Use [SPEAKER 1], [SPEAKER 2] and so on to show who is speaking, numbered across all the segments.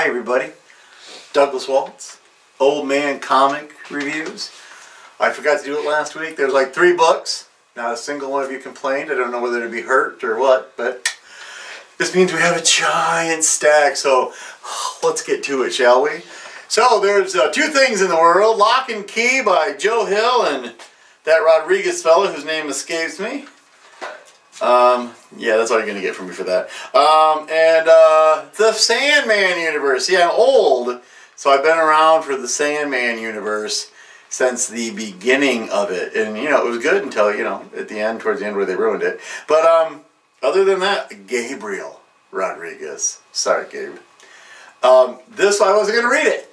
[SPEAKER 1] everybody. Douglas Waltz, Old Man Comic Reviews. I forgot to do it last week. There's like 3 books. Not a single one of you complained. I don't know whether to be hurt or what, but this means we have a giant stack, so let's get to it, shall we? So there's 2 things in the world. Lock and Key by Joe Hill and that Rodriguez fellow whose name escapes me. Yeah, that's all you're going to get from me for that. The Sandman universe. Yeah, I'm old, so I've been around for the Sandman universe since the beginning of it. And, you know, it was good until, you know, at the end, towards the end where they ruined it. But, other than that, Gabriel Rodriguez. Sorry, Gabe. This, I wasn't going to read it.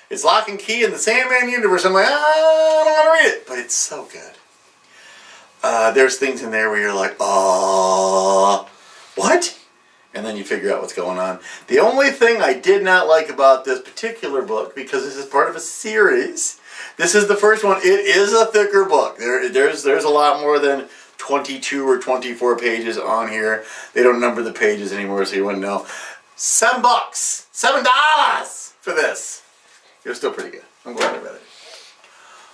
[SPEAKER 1] It's Lock and Key in the Sandman universe. I'm like, I don't want to read it. But it's so good. There's things in there where you're like, what? And then you figure out what's going on. The only thing I did not like about this particular book, because this is part of a series, this is the first one. It is a thicker book. There's a lot more than 22 or 24 pages on here. They don't number the pages anymore, so you wouldn't know. $7. $7 for this. It was still pretty good. I'm glad I read it.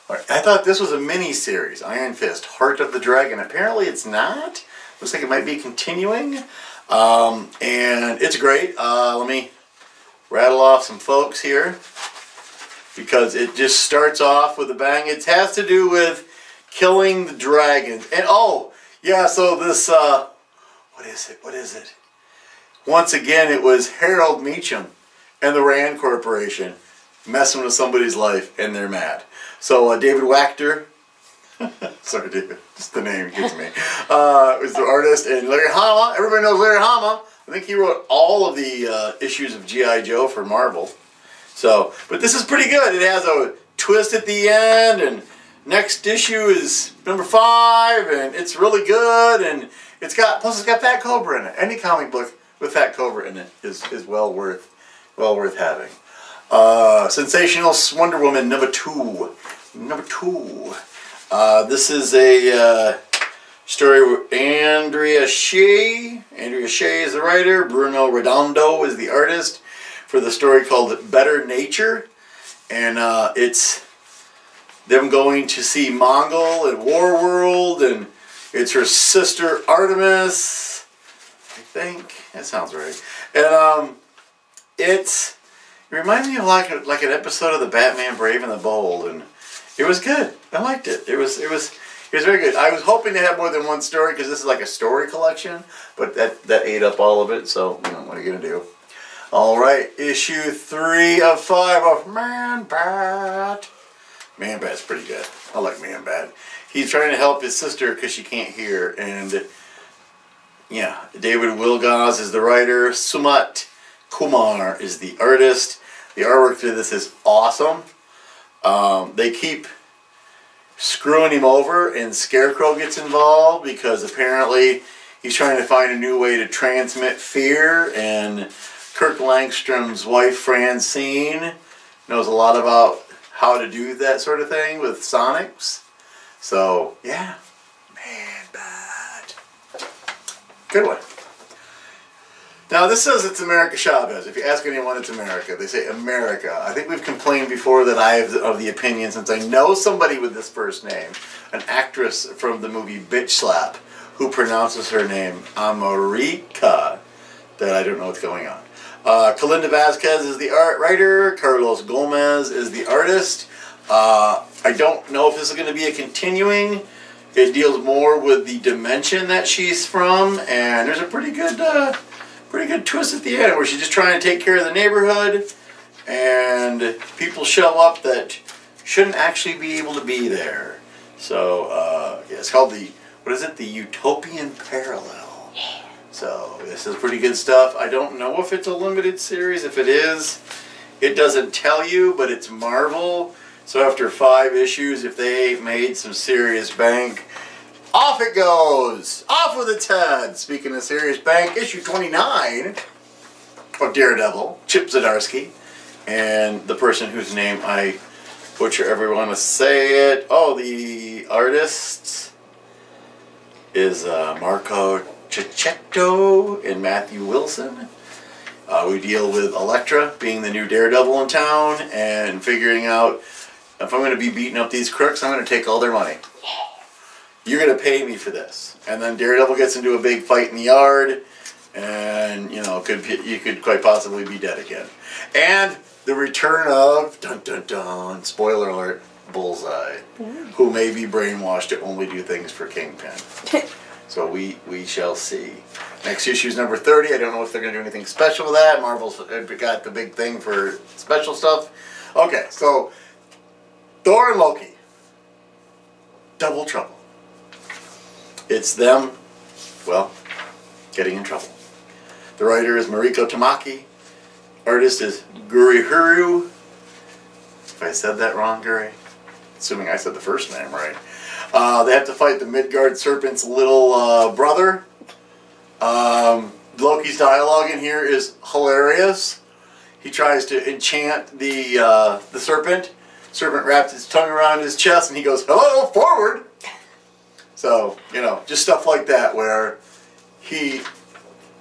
[SPEAKER 1] Alright, I thought this was a mini-series, Iron Fist, Heart of the Dragon. Apparently it's not. Looks like it might be continuing. And it's great. Let me rattle off some folks here, because it just starts off with a bang. It has to do with killing the dragons. And oh, yeah, so this, what is it? Once again, it was Harold Meacham and the Rand Corporation messing with somebody's life, and they're mad. So David Wachter, sorry David, just the name gets me, is the artist, and Larry Hama. Everybody knows Larry Hama. I think he wrote all of the issues of G.I. Joe for Marvel. So, but this is pretty good. It has a twist at the end, and next issue is number 5, and it's really good, and plus it's got Fat Cobra in it. Any comic book with Fat Cobra in it is well worth having. Sensational Wonder Woman number 2. This is a story where Andrea Shea is the writer. Bruno Redondo is the artist for the story called Better Nature. And it's them going to see Mongol at Warworld, and it's her sister Artemis, I think. That sounds right. And it reminded me of like an episode of the Batman Brave and the Bold, and it was good. I liked it. It was very good. I was hoping to have more than one story, because this is like a story collection, but that ate up all of it, so you know, what are you gonna do? Alright, issue 3 of 5 of Man-Bat. Man-Bat's pretty good. I like Man-Bat. He's trying to help his sister because she can't hear, and yeah, David Wilgoss is the writer. Sumat Kumar is the artist. The artwork for this is awesome. They keep screwing him over, and Scarecrow gets involved because apparently he's trying to find a new way to transmit fear, and Kirk Langstrom's wife Francine knows a lot about how to do that sort of thing with Sonics. So yeah, Man-Bat. Good one. Now this says it's America Chavez. If you ask anyone, it's America. They say America. I think we've complained before that I have of the opinion, since I know somebody with this first name, an actress from the movie Bitch Slap, who pronounces her name America, that I don't know what's going on. Kalinda Vasquez is the writer. Carlos Gomez is the artist. I don't know if this is going to be a continuing. It deals more with the dimension that she's from, and there's a pretty good twist at the end where she's just trying to take care of the neighborhood, and people show up that shouldn't actually be able to be there. So yeah, it's called the Utopian Parallel. So this is pretty good stuff. I don't know if it's a limited series. If it is, it doesn't tell you, but it's Marvel. So after 5 issues, if they made some serious bank, off it goes! Off with its head! Speaking of serious bank, issue 29 of Daredevil, Chip Zdarsky, and the person whose name I butcher every want to say it. Oh, the artist is Marco Cicchetto and Matthew Wilson. We deal with Elektra being the new daredevil in town and figuring out if I'm going to be beating up these crooks, I'm going to take all their money. You're going to pay me for this. And then Daredevil gets into a big fight in the yard, and you know, you could quite possibly be dead again. And the return of, dun dun dun, spoiler alert, Bullseye, who may be brainwashed to only do things for Kingpin. So we shall see. Next issue is number 30. I don't know if they're going to do anything special with that. Marvel's got the big thing for special stuff. Okay, so Thor and Loki. Double trouble. It's them, well, getting in trouble. The writer is Mariko Tamaki. Artist is Guri Huru. If I said that wrong, Guri, assuming I said the first name right. They have to fight the Midgard Serpent's little brother. Loki's dialogue in here is hilarious. He tries to enchant the serpent. Serpent wraps his tongue around his chest and he goes, "Hello, forward!" So, you know, just stuff like that where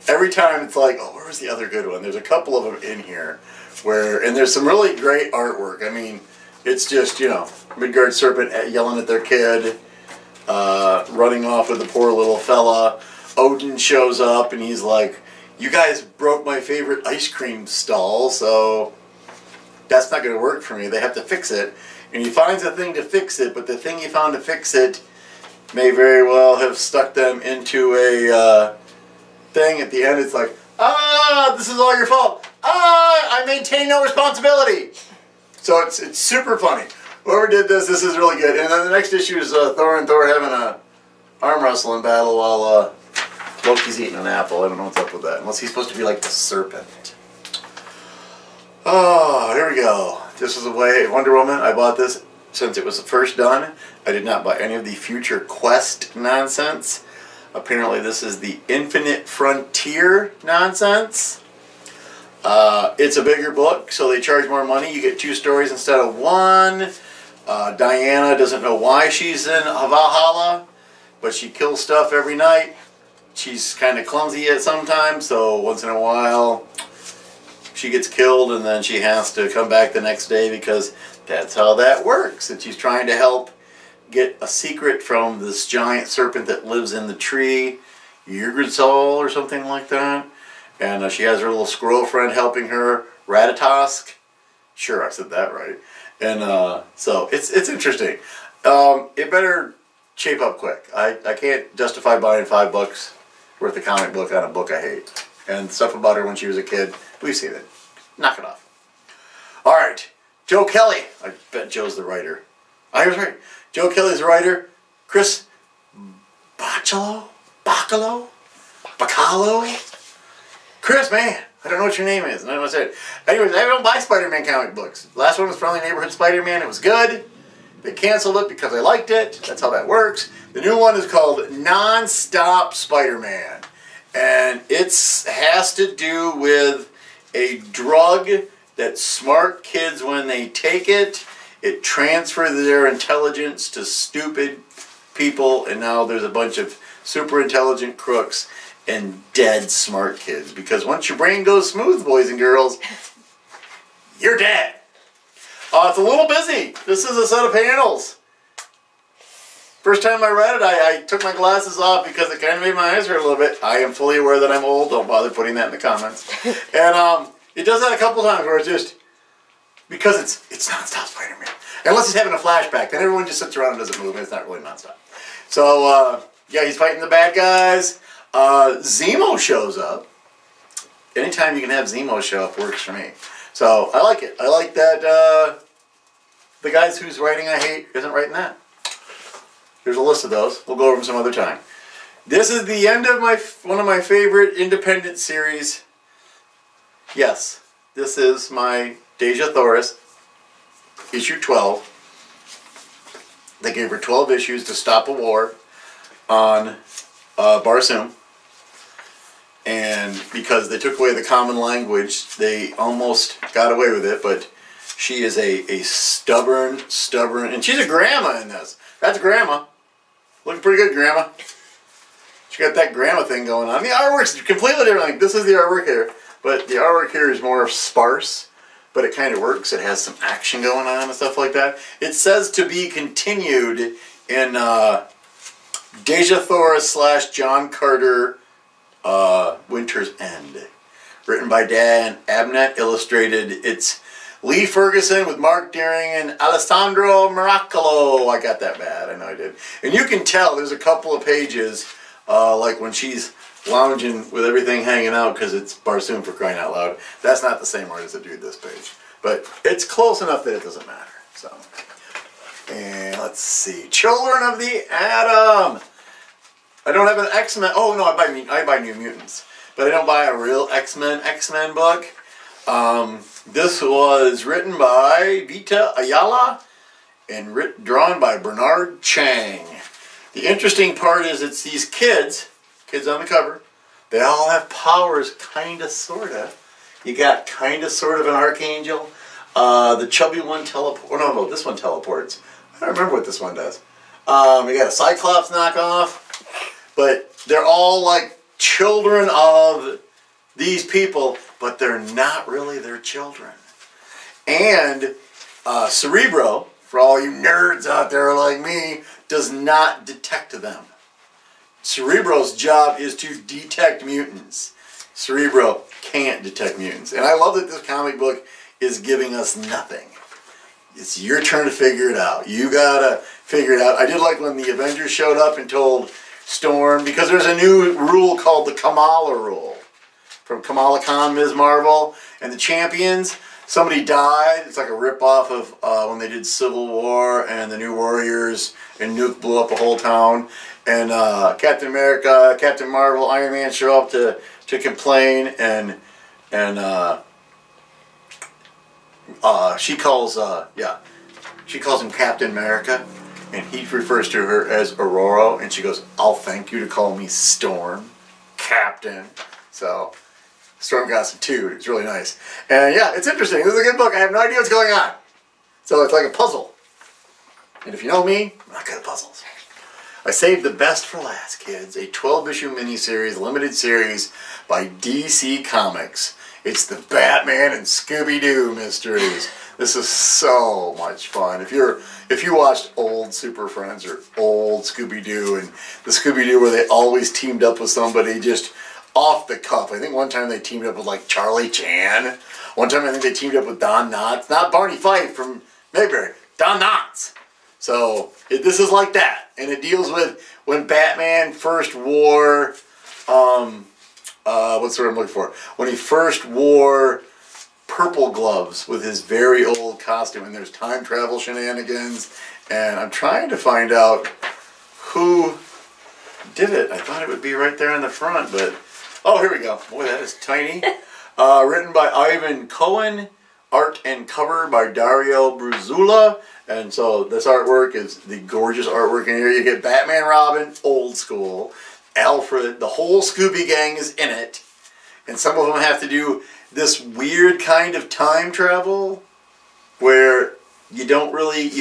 [SPEAKER 1] every time it's like, oh, where was the other good one? There's a couple of them in here and there's some really great artwork. I mean, it's just, you know, Midgard Serpent yelling at their kid, running off with the poor little fella. Odin shows up and he's like, "You guys broke my favorite ice cream stall, so that's not going to work for me. They have to fix it." And he finds a thing to fix it, but the thing he found to fix it may very well have stuck them into a thing. At the end, it's like, this is all your fault. I maintain no responsibility. So it's super funny. Whoever did this is really good. And then the next issue is Thor and Thor having a arm wrestling battle while Loki's eating an apple. I don't know what's up with that. Unless he's supposed to be like the serpent. Oh, here we go. This is a way, Wonder Woman. I bought this since it was first done. I did not buy any of the Future Quest nonsense. Apparently this is the Infinite Frontier nonsense. It's a bigger book, so they charge more money. You get 2 stories instead of 1. Diana doesn't know why she's in Valhalla, but she kills stuff every night. She's kind of clumsy at sometimes, so once in a while she gets killed and then she has to come back the next day because that's how that works. And she's trying to help get a secret from this giant serpent that lives in the tree, Yggdrasil or something like that. And she has her little squirrel friend helping her, Ratatosk. Sure, I said that right. And so it's interesting. It better shape up quick. I can't justify buying $5 worth of comic book on a book I hate. And stuff about her when she was a kid, we've seen it. Knock it off. Alright, Joe Kelly. I bet Joe's the writer. I was right. Joe Kelly's the writer. Chris Bacalo? Chris, man, I don't know what your name is. I don't know what I said. Anyways, I don't buy Spider-Man comic books. The last one was Friendly Neighborhood Spider-Man. It was good. They canceled it because I liked it. That's how that works. The new one is called Non-Stop Spider-Man. And it has to do with a drug that smart kids, when they take it, it transfers their intelligence to stupid people. And now there's a bunch of super intelligent crooks and dead smart kids. Because once your brain goes smooth, boys and girls, you're dead. It's a little busy. This is a set of panels. First time I read it, I took my glasses off because it kind of made my eyes hurt a little bit. I am fully aware that I'm old. Don't bother putting that in the comments. And it does that a couple times where it's just, because it's non-stop Spider-Man. Unless he's having a flashback, then everyone just sits around and doesn't move, and it's not really non-stop. So, yeah, he's fighting the bad guys. Zemo shows up. Anytime you can have Zemo show up works for me. So, I like it. I like that the guys whose writing I hate isn't writing that. There's a list of those. We'll go over them some other time. This is the end of one of my favorite independent series. Yes, this is my Deja Thoris, issue 12. They gave her 12 issues to stop a war on Barsoom. And because they took away the common language, they almost got away with it. But she is a stubborn, and she's a grandma in this. That's grandma. Looking pretty good, grandma. She got that grandma thing going on. The artwork's completely different. Like, this is the artwork here. but the artwork here is more sparse, but it kind of works. It has some action going on and stuff like that. It says to be continued in Deja Thoris / John Carter Winter's End. Written by Dan Abnett, illustrated. It's Lee Ferguson with Mark Deering and Alessandro Miracolo. I got that bad, I know I did. And you can tell there's a couple of pages, like when she's lounging with everything hanging out because it's Barsoom, for crying out loud. That's not the same artist that drew this page. But it's close enough that it doesn't matter. So, and let's see. Children of the Atom. I don't have an X-Men. Oh no, I buy New Mutants. But I don't buy a real X-Men book. This was written by Vita Ayala and drawn by Bernard Chang. The interesting part is it's these kids on the cover. They all have powers, kinda, sorta. You got kinda, sort of an archangel. The chubby one no, this one teleports. I don't remember what this one does. We got a Cyclops knockoff. But they're all like children of these people, but they're not really their children. And Cerebro, for all you nerds out there like me, does not detect them. Cerebro's job is to detect mutants. Cerebro can't detect mutants. And I love that this comic book is giving us nothing. It's your turn to figure it out. You gotta figure it out. I did like when the Avengers showed up and told Storm, because there's a new rule called the Kamala rule from Kamala Khan, Ms. Marvel, and the Champions. Somebody died. It's like a rip-off of when they did Civil War and the New Warriors, and Nuke blew up a whole town. And Captain America, Captain Marvel, Iron Man show up to complain, and she calls him Captain America. And he refers to her as Aurora, and she goes, "I'll thank you to call me Storm, Captain." So, Storm got some too. It's really nice. And yeah, it's interesting. This is a good book. I have no idea what's going on. So it's like a puzzle. And if you know me, I'm not good at puzzles. I saved the best for last, kids. A 12-issue miniseries, limited series by DC Comics. It's the Batman and Scooby-Doo mysteries. This is so much fun. If you watched old Super Friends or old Scooby-Doo, and the Scooby-Doo where they always teamed up with somebody just off the cuff. I think one time they teamed up with like Charlie Chan. One time I think they teamed up with Don Knotts. Not Barney Fife from Mayberry. Don Knotts. So this is like that. And it deals with when Batman first wore... what's the word I'm looking for? When he first wore purple gloves with his very old costume, and there's time travel shenanigans, and I'm trying to find out who did it. I thought it would be right there in the front, but oh, here we go. Boy, that is tiny. Written by Ivan Cohen, art and cover by Dario Bruzula, and so this artwork is the gorgeous artwork in here. You get Batman, Robin, old school, Alfred, the whole Scooby Gang is in it, and some of them have to do this weird kind of time travel where you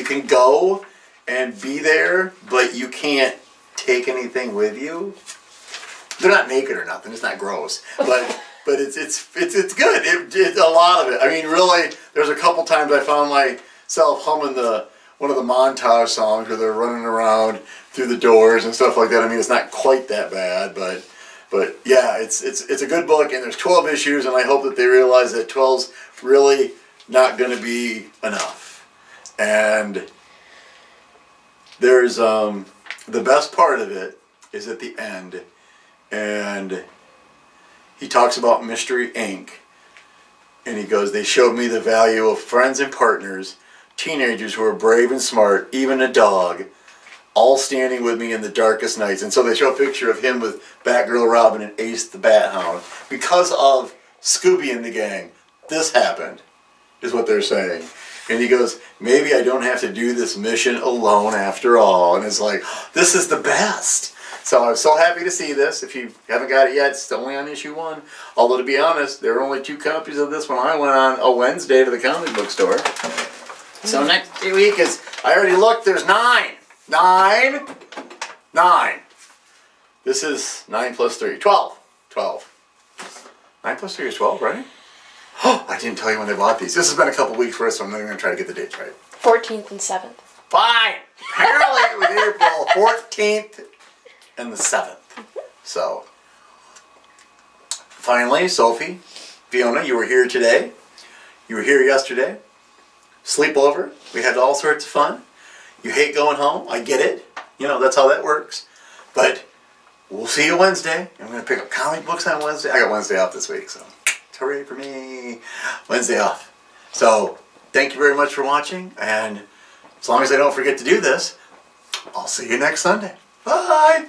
[SPEAKER 1] can go and be there, but you can't take anything with you. They're not naked or nothing, it's not gross, but it's good. It's a lot of it. I mean, really, there's a couple times I found myself humming one of the montage songs where they're running around through the doors and stuff like that. I mean, it's not quite that bad, but yeah, it's a good book, and there's 12 issues, and I hope that they realize that 12's really not going to be enough. And there's the best part of it is at the end, and he talks about Mystery Inc. And he goes, "They showed me the value of friends and partners, teenagers who are brave and smart, even a dog, all standing with me in the darkest nights." And so they show a picture of him with Batgirl, Robin, and Ace the Bat Hound. Because of Scooby and the gang, this happened, is what they're saying. And he goes, "Maybe I don't have to do this mission alone after all." And it's like, this is the best. So I'm so happy to see this. If you haven't got it yet, it's only on issue 1. Although, to be honest, there were only 2 copies of this when I went on a Wednesday to the comic book store. So next week is, I already looked, there's 9. 9. This is 9 plus 3. 12. 9 plus 3 is 12, right? Oh, I didn't tell you when they bought these. This has been a couple weeks for us, so I'm not even going to try to get the dates right.
[SPEAKER 2] 14th and 7th.
[SPEAKER 1] Fine! Apparently it was April 14th and the 7th. So, finally, Sophie, Fiona, you were here today. You were here yesterday. Sleepover. We had all sorts of fun. You hate going home. I get it. You know, that's how that works. But we'll see you Wednesday. I'm going to pick up comic books on Wednesday. I got Wednesday off this week, so hooray for me. Wednesday off. So, thank you very much for watching. And as long as I don't forget to do this, I'll see you next Sunday. Bye!